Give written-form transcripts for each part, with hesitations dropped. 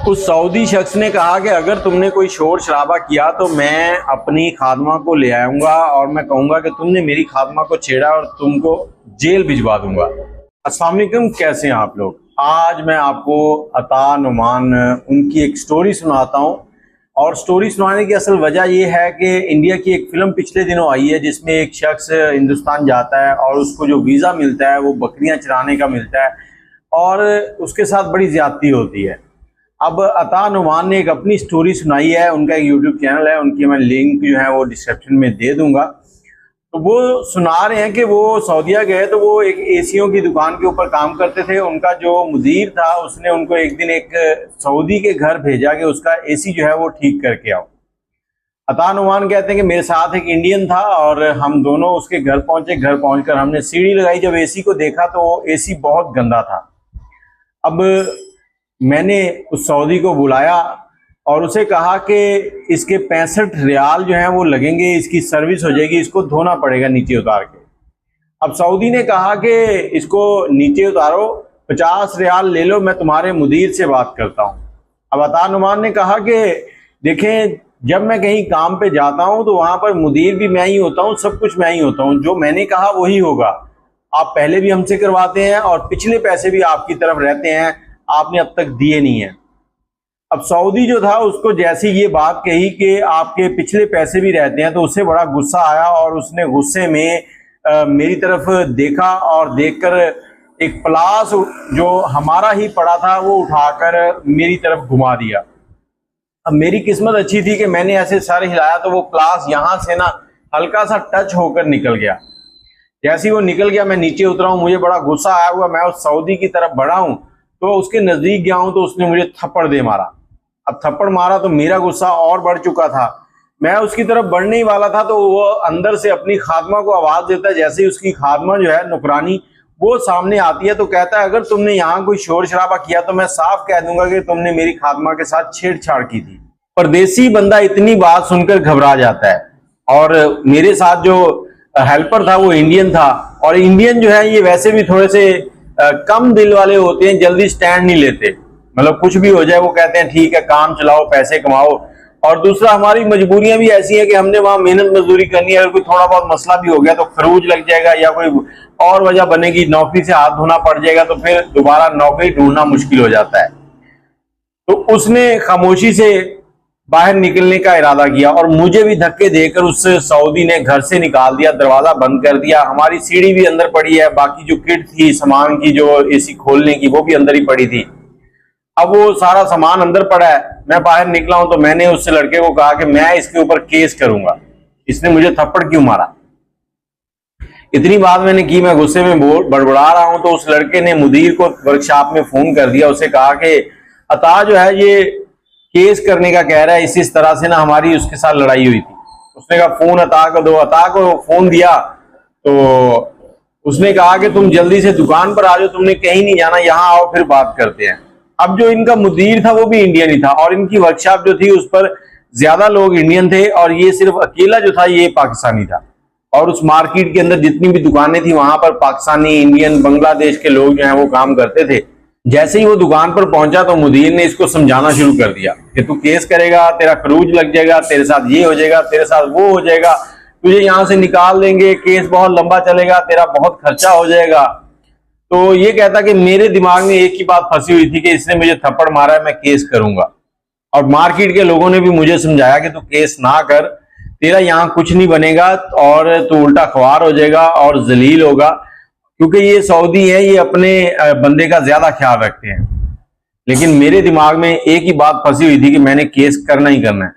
उस सऊदी शख्स ने कहा कि अगर तुमने कोई शोर शराबा किया तो मैं अपनी खादमा को ले आऊंगा और मैं कहूंगा कि तुमने मेरी खादमा को छेड़ा और तुमको जेल भिजवा दूंगा। अस्सलाम वालेकुम, कैसे हैं आप लोग। आज मैं आपको अता नुमान उनकी एक स्टोरी सुनाता हूं और स्टोरी सुनाने की असल वजह यह है कि इंडिया की एक फिल्म पिछले दिनों आई है जिसमें एक शख्स हिंदुस्तान जाता है और उसको जो वीज़ा मिलता है वो बकरियां चराने का मिलता है और उसके साथ बड़ी ज्यादती होती है। अब अता नुमान ने एक अपनी स्टोरी सुनाई है, उनका एक यूट्यूब चैनल है, उनकी मैं लिंक जो है वो डिस्क्रिप्शन में दे दूंगा। तो वो सुना रहे हैं कि वो सऊदीया गए तो वो एक एसियों की दुकान के ऊपर काम करते थे। उनका जो मुदीर था उसने उनको एक दिन एक सऊदी के घर भेजा कि उसका एसी जो है वो ठीक करके आओ। अता नुमान कहते हैं कि मेरे साथ एक इंडियन था और हम दोनों उसके घर पहुंचे। घर पहुंचकर हमने सीढ़ी लगाई, जब एसी को देखा तो एसी बहुत गंदा था। अब मैंने उस सऊदी को बुलाया और उसे कहा कि इसके 65 रियाल जो हैं वो लगेंगे, इसकी सर्विस हो जाएगी, इसको धोना पड़ेगा नीचे उतार के। अब सऊदी ने कहा कि इसको नीचे उतारो, 50 रियाल ले लो, मैं तुम्हारे मुदीर से बात करता हूँ। अब अता नुमान ने कहा कि देखें, जब मैं कहीं काम पे जाता हूँ तो वहाँ पर मुदीर भी मैं ही होता हूँ, सब कुछ मैं ही होता हूँ, जो मैंने कहा वही होगा। आप पहले भी हमसे करवाते हैं और पिछले पैसे भी आपकी तरफ रहते हैं, आपने अब तक दिए नहीं है। अब सऊदी जो था उसको जैसी ये बात कही कि आपके पिछले पैसे भी रहते हैं तो उससे बड़ा गुस्सा आया और उसने गुस्से में मेरी तरफ देखा और देखकर एक प्लास जो हमारा ही पड़ा था वो उठाकर मेरी तरफ घुमा दिया। अब मेरी किस्मत अच्छी थी कि मैंने ऐसे सर हिलाया तो वो प्लास यहाँ से ना हल्का सा टच होकर निकल गया। जैसे ही वो निकल गया मैं नीचे उतरा हूँ, मुझे बड़ा गुस्सा आया हुआ, मैं उस सऊदी की तरफ बढ़ा हूँ तो उसके नजदीक गया हूं तो उसने मुझे थप्पड़ दे मारा। अब थप्पड़ मारा तो मेरा गुस्सा और बढ़ चुका था। मैं उसकी तरफ बढ़ने ही वाला था तो वो अंदर से अपनी खादमा को आवाज देता है। जैसे ही उसकी खादमा जो है नौकरानी वो सामने आती है तो कहता है अगर तुमने यहाँ कोई शोर शराबा किया तो मैं साफ कह दूंगा कि तुमने मेरी खादमा के साथ छेड़छाड़ की थी। परदेसी बंदा इतनी बात सुनकर घबरा जाता है और मेरे साथ जो हेल्पर था वो इंडियन था और इंडियन जो है ये वैसे भी थोड़े से कम दिल वाले होते हैं, जल्दी स्टैंड नहीं लेते। मतलब कुछ भी हो जाए वो कहते हैं ठीक है काम चलाओ, पैसे कमाओ। और दूसरा हमारी मजबूरियां भी ऐसी हैं कि हमने वहां मेहनत मजदूरी करनी है, अगर कोई थोड़ा बहुत मसला भी हो गया तो खरूज लग जाएगा या कोई और वजह बनेगी, नौकरी से हाथ धोना पड़ जाएगा तो फिर दोबारा नौकरी ढूंढना मुश्किल हो जाता है। तो उसने खामोशी से बाहर निकलने का इरादा किया और मुझे भी धक्के देकर उस सऊदी ने घर से निकाल दिया, दरवाजा बंद कर दिया। हमारी सीढ़ी भी अंदर पड़ी है, बाकी जो किट थी सामान की जो एसी खोलने की वो भी अंदर ही पड़ी थी। अब वो सारा सामान अंदर पड़ा है, मैं बाहर निकला हूं तो मैंने उस लड़के को कहा कि मैं इसके ऊपर केस करूंगा, इसने मुझे थप्पड़ क्यों मारा। इतनी बात मैंने की, मैं गुस्से में बड़बड़ा रहा हूं तो उस लड़के ने मुदीर को वर्कशॉप में फोन कर दिया। उसे कहा कि अता जो है ये केस करने का कह रहा है, इस तरह से ना हमारी उसके साथ लड़ाई हुई थी। उसने कहा फोन अता को दो। अता को फोन दिया तो उसने कहा कि तुम जल्दी से दुकान पर आ जाओ, तुमने कहीं नहीं जाना, यहाँ आओ फिर बात करते हैं। अब जो इनका मुदीर था वो भी इंडियन ही था और इनकी वर्कशॉप जो थी उस पर ज्यादा लोग इंडियन थे और ये सिर्फ अकेला जो था ये पाकिस्तानी था। और उस मार्केट के अंदर जितनी भी दुकानें थी वहां पर पाकिस्तानी, इंडियन, बांग्लादेश के लोग जो है वो काम करते थे। जैसे ही वो दुकान पर पहुंचा तो मुदीर ने इसको समझाना शुरू कर दिया कि तू केस करेगा, तेरा खरूज लग जाएगा, तेरे साथ ये हो जाएगा, तेरे साथ वो हो जाएगा, तुझे यहां से निकाल देंगे, केस बहुत लंबा चलेगा, तेरा बहुत खर्चा हो जाएगा। तो ये कहता कि मेरे दिमाग में एक ही बात फंसी हुई थी कि इसने मुझे थप्पड़ मारा है, मैं केस करूंगा। और मार्केट के लोगों ने भी मुझे समझाया कि तू केस ना कर, तेरा यहाँ कुछ नहीं बनेगा और तू उल्टा ख्वार हो जाएगा और जलील होगा, क्योंकि ये सऊदी है, ये अपने बंदे का ज्यादा ख्याल रखते हैं। लेकिन मेरे दिमाग में एक ही बात फंसी हुई थी कि मैंने केस करना ही करना है।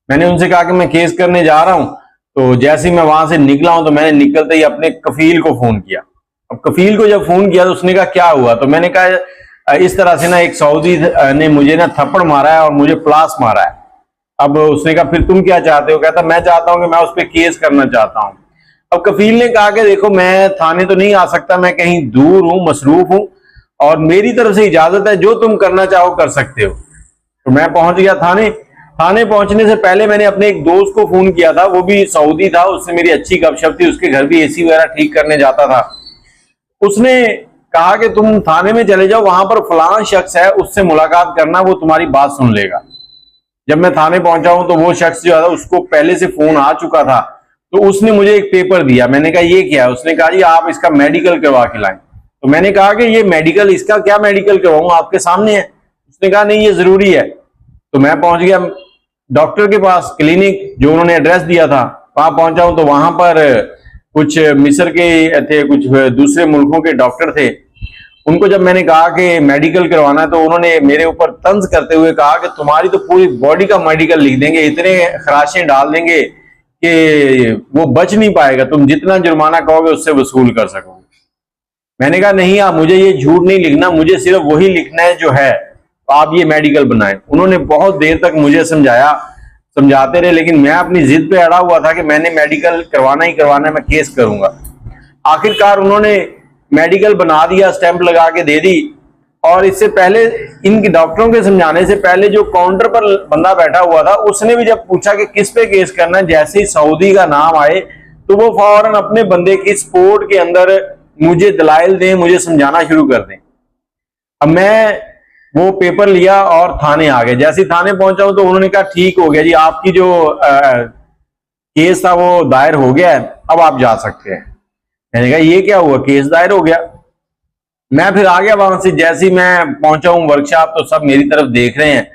मैंने उनसे कहा कि मैं केस करने जा रहा हूं। तो जैसे ही मैं वहां से निकला हूं तो मैंने निकलते ही अपने कफील को फोन किया। अब कफील को जब फोन किया तो उसने कहा क्या हुआ, तो मैंने कहा इस तरह से ना एक सऊदी ने मुझे ना थप्पड़ मारा है और मुझे प्लास मारा है। अब उसने कहा फिर तुम क्या चाहते हो, कहता मैं चाहता हूं कि मैं उस पर केस करना चाहता हूं। अब कफील ने कहा कि देखो मैं थाने तो नहीं आ सकता, मैं कहीं दूर हूं, मसरूफ हूं और मेरी तरफ से इजाजत है, जो तुम करना चाहो कर सकते हो। तो मैं पहुंच गया थाने। थाने पहुंचने से पहले मैंने अपने एक दोस्त को फोन किया था, वो भी सऊदी था, उससे मेरी अच्छी गपशप थी, उसके घर भी एसी वगैरह ठीक करने जाता था। उसने कहा कि तुम थाने में चले जाओ, वहां पर फलां शख्स है, उससे मुलाकात करना, वो तुम्हारी बात सुन लेगा। जब मैं थाने पहुंचा हूं तो वो शख्स जो है उसको पहले से फोन आ चुका था, तो उसने मुझे एक पेपर दिया। मैंने कहा ये क्या है? उसने कहा जी आप इसका मेडिकल करवा के लाएं। तो मैंने कहा कि ये मेडिकल, इसका क्या मेडिकल करवाऊं, आपके सामने है। उसने कहा नहीं ये जरूरी है। तो मैं पहुंच गया डॉक्टर के पास, क्लिनिक जो उन्होंने एड्रेस दिया था वहां पहुंचा हूं। तो वहां पर कुछ मिस्र के थे, कुछ दूसरे मुल्कों के डॉक्टर थे। उनको जब मैंने कहा कि मेडिकल करवाना है तो उन्होंने मेरे ऊपर तंज करते हुए कहा कि तुम्हारी तो पूरी बॉडी का मेडिकल लिख देंगे, इतने खराशें डाल देंगे कि वो बच नहीं पाएगा, तुम जितना जुर्माना कहोगे उससे वसूल कर सकोगे। मैंने कहा नहीं, आप मुझे ये झूठ नहीं लिखना, मुझे सिर्फ वही लिखना है जो है, तो आप ये मेडिकल बनाएं। उन्होंने बहुत देर तक मुझे समझाते रहे, लेकिन मैं अपनी जिद पे अड़ा हुआ था कि मैंने मेडिकल करवाना ही करवाना है, मैं केस करूंगा। आखिरकार उन्होंने मेडिकल बना दिया, स्टैंप लगा के दे दी। और इससे पहले, इन डॉक्टरों के समझाने से पहले, जो काउंटर पर बंदा बैठा हुआ था उसने भी जब पूछा कि किस पे केस करना है, जैसे ही सऊदी का नाम आए तो वो फौरन अपने बंदे की सपोर्ट के अंदर मुझे दलाइल दें, मुझे समझाना शुरू कर दें। अब मैं वो पेपर लिया और थाने आ गए। जैसे ही थाने पहुंचा हूं तो उन्होंने कहा ठीक हो गया जी, आपकी जो केस था वो दायर हो गया है, अब आप जा सकते हैं। मैंने कहा ये क्या हुआ, केस दायर हो गया? मैं फिर आ गया वहां से। जैसे ही मैं पहुंचा हूं वर्कशॉप तो सब मेरी तरफ देख रहे हैं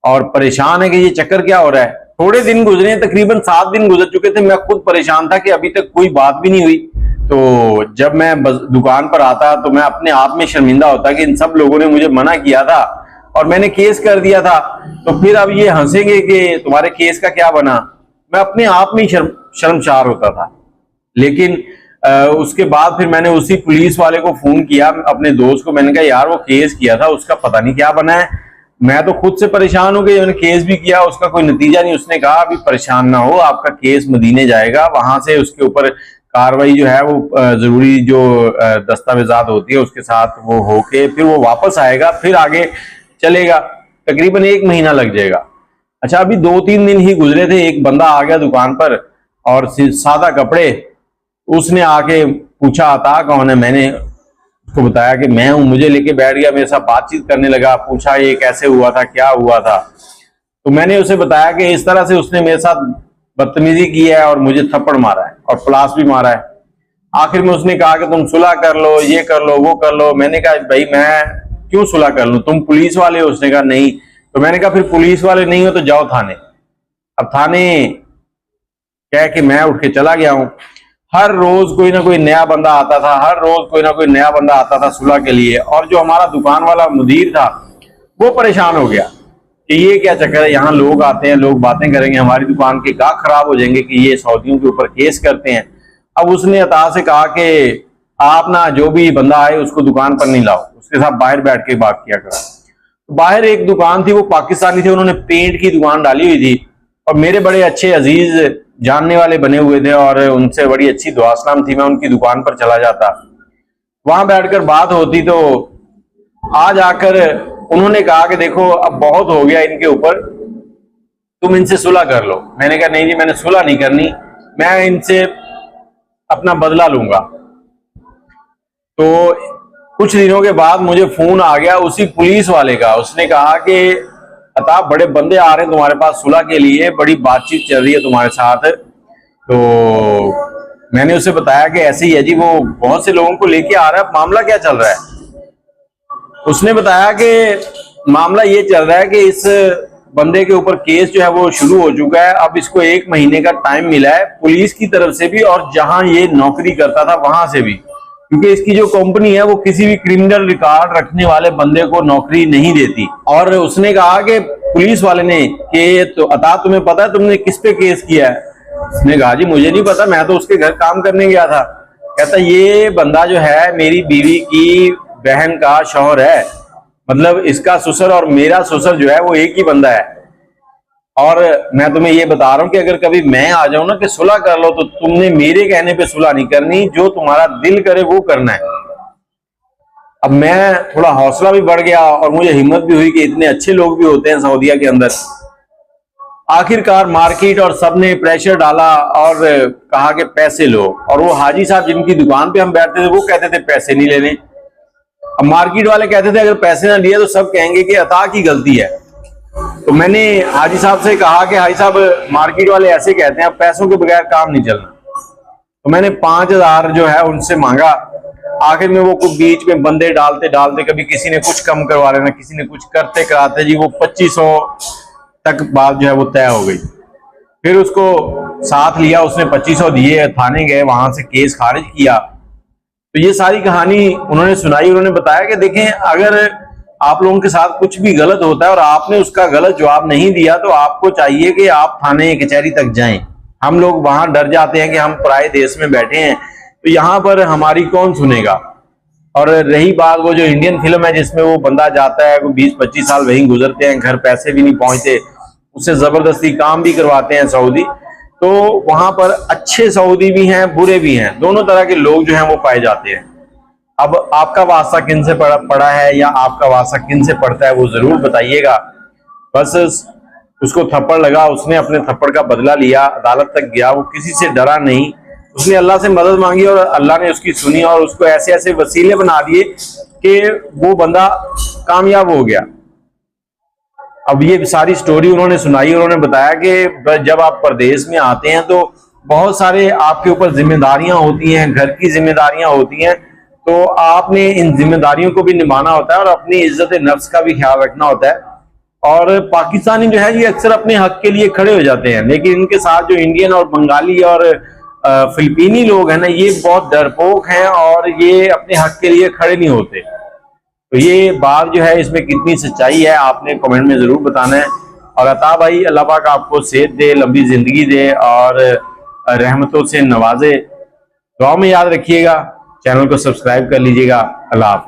और परेशान है कि ये चक्कर क्या हो रहा है। थोड़े दिन गुजरे, तकरीबन 7 दिन गुजर चुके थे, मैं खुद परेशान था कि अभी तक कोई बात भी नहीं हुई। तो जब मैं दुकान पर आता तो मैं अपने आप में शर्मिंदा होता कि इन सब लोगों ने मुझे मना किया था और मैंने केस कर दिया था, तो फिर अब ये हंसेंगे कि तुम्हारे केस का क्या बना। मैं अपने आप में शर्मसार होता था। लेकिन उसके बाद फिर मैंने उसी पुलिस वाले को फोन किया, अपने दोस्त को। मैंने कहा यार वो केस किया था, उसका पता नहीं क्या बना है, मैं तो खुद से परेशान हूं कि मैंने केस भी किया, उसका कोई नतीजा नहीं। उसने कहा अभी परेशान ना हो, आपका केस मदीने जाएगा, वहां से उसके ऊपर कार्रवाई जो है वो जरूरी जो दस्तावेजात होती है उसके साथ वो होके फिर वो वापस आएगा, फिर आगे चलेगा। तकरीबन 1 महीना लग जाएगा। अच्छा, अभी 2-3 दिन ही गुजरे थे, एक बंदा आ गया दुकान पर और सादा कपड़े, उसने आके पूछा अता कौन है। मैंने उसको बताया कि मैं हूं, मुझे लेके बैठ गया, मेरे साथ बातचीत करने लगा, पूछा ये कैसे हुआ था, क्या हुआ था। तो मैंने उसे बताया कि इस तरह से उसने मेरे साथ बदतमीजी की है और मुझे थप्पड़ मारा है और प्लास भी मारा है। आखिर में उसने कहा कि तुम सुलह कर लो, ये कर लो, वो कर लो। मैंने कहा भाई मैं क्यों सुलह कर लूं, तुम पुलिस वाले हो? उसने कहा नहीं। तो मैंने कहा फिर पुलिस वाले नहीं हो तो जाओ थाने। अब थाने कह के मैं उठ के चला गया हूं। हर रोज कोई ना कोई नया बंदा आता था, हर रोज कोई ना कोई नया बंदा आता था सुलह के लिए। और जो हमारा दुकान वाला मुदीर था वो परेशान हो गया कि ये क्या चक्कर है, यहाँ लोग आते हैं, लोग बातें करेंगे, हमारी दुकान के गाहक खराब हो जाएंगे कि ये सऊदियों के ऊपर केस करते हैं। अब उसने अता से कहा कि आप ना जो भी बंदा आए उसको दुकान पर नहीं लाओ, उसके साथ बाहर बैठ के बात किया करो। बाहर एक दुकान थी, वो पाकिस्तानी थे, उन्होंने पेंट की दुकान डाली हुई थी और मेरे बड़े अच्छे अजीज जानने वाले बने हुए थे और उनसे बड़ी अच्छी दुआ सलाम थी। मैं उनकी दुकान पर चला जाता, वहां बैठकर बात होती। तो आज आकर उन्होंने कहा कि देखो अब बहुत हो गया इनके ऊपर, तुम इनसे सुलह कर लो। मैंने कहा नहीं जी, मैंने सुलह नहीं करनी, मैं इनसे अपना बदला लूंगा। तो कुछ दिनों के बाद मुझे फोन आ गया उसी पुलिस वाले का। उसने कहा कि अता बड़े बंदे आ रहे हैं तुम्हारे पास सुलह के लिए, बड़ी बातचीत चल रही है तुम्हारे साथ। तो मैंने उसे बताया कि ऐसे ही है जी, वो बहुत से लोगों को लेके आ रहा है, मामला क्या चल रहा है। उसने बताया कि मामला ये चल रहा है कि इस बंदे के ऊपर केस जो है वो शुरू हो चुका है। अब इसको 1 महीने का टाइम मिला है पुलिस की तरफ से भी और जहां ये नौकरी करता था वहां से भी, क्योंकि इसकी जो कंपनी है वो किसी भी क्रिमिनल रिकॉर्ड रखने वाले बंदे को नौकरी नहीं देती। और उसने कहा कि पुलिस वाले ने कि तो अता तुम्हें पता है तुमने किस पे केस किया है? उसने कहा जी मुझे नहीं पता, मैं तो उसके घर काम करने गया था। कहता ये बंदा जो है मेरी बीवी की बहन का शौहर है, मतलब इसका ससुर और मेरा ससुर जो है वो एक ही बंदा है। और मैं तुम्हें ये बता रहा हूं कि अगर कभी मैं आ जाऊं ना कि सुलह कर लो, तो तुमने मेरे कहने पे सुलह नहीं करनी, जो तुम्हारा दिल करे वो करना है। अब मैं थोड़ा हौसला भी बढ़ गया और मुझे हिम्मत भी हुई कि इतने अच्छे लोग भी होते हैं सऊदीया के अंदर। आखिरकार मार्केट और सबने प्रेशर डाला और कहा कि पैसे लो। और वो हाजी साहब जिनकी दुकान पे हम बैठते थे वो कहते थे पैसे नहीं लेने। अब मार्केट वाले कहते थे अगर पैसे ना दिए तो सब कहेंगे कि अता की गलती है। तो मैंने हाजी साहब से कहा कि हाजी साहब मार्केट वाले ऐसे कहते हैं, पैसों के बगैर काम नहीं चलना। तो मैंने 5,000 जो है उनसे मांगा। आखिर में वो कुछ बीच में बंदे डालते डालते कभी किसी ने कुछ कम करवा लेना, किसी ने कुछ करते कराते जी वो 2500 तक बात जो है वो तय हो गई। फिर उसको साथ लिया, उसने 2500 दिए, थाने गए, वहां से केस खारिज किया। तो ये सारी कहानी उन्होंने सुनाई। उन्होंने बताया कि देखें, अगर आप लोगों के साथ कुछ भी गलत होता है और आपने उसका गलत जवाब नहीं दिया तो आपको चाहिए कि आप थाने कचहरी तक जाएं। हम लोग वहां डर जाते हैं कि हम पराए देश में बैठे हैं, तो यहाँ पर हमारी कौन सुनेगा। और रही बात वो जो इंडियन फिल्म है जिसमें वो बंदा जाता है, 20-25 साल वहीं गुजरते हैं, घर पैसे भी नहीं पहुंचते, उससे जबरदस्ती काम भी करवाते हैं सऊदी। तो वहां पर अच्छे सऊदी भी हैं, बुरे भी हैं, दोनों तरह के लोग जो हैं वो पाए जाते हैं। अब आपका वास्ता किन से पड़ा है या आपका वास्ता किन से पड़ता है वो जरूर बताइएगा। बस उसको थप्पड़ लगा, उसने अपने थप्पड़ का बदला लिया, अदालत तक गया, वो किसी से डरा नहीं, उसने अल्लाह से मदद मांगी और अल्लाह ने उसकी सुनी और उसको ऐसे ऐसे वसीले बना दिए कि वो बंदा कामयाब हो गया। अब ये सारी स्टोरी उन्होंने सुनाई। उन्होंने बताया कि जब आप परदेश में आते हैं तो बहुत सारे आपके ऊपर जिम्मेदारियां होती हैं, घर की जिम्मेदारियां होती हैं, तो आपने इन जिम्मेदारियों को भी निभाना होता है और अपनी इज्जत नफ्स का भी ख्याल रखना होता है। और पाकिस्तानी जो है ये अक्सर अपने हक के लिए खड़े हो जाते हैं, लेकिन इनके साथ जो इंडियन और बंगाली और फिलिपीनी लोग हैं ना, ये बहुत डरपोक हैं और ये अपने हक के लिए खड़े नहीं होते। तो ये बात जो है इसमें कितनी सच्चाई है आपने कमेंट में जरूर बताना है। और अता भाई, अल्लाह पाक आपको सेहत दे, लंबी जिंदगी दे और रहमतों से नवाजे। दुआ में याद रखिएगा, चैनल को सब्सक्राइब कर लीजिएगा। अल्लाह हाफिज़।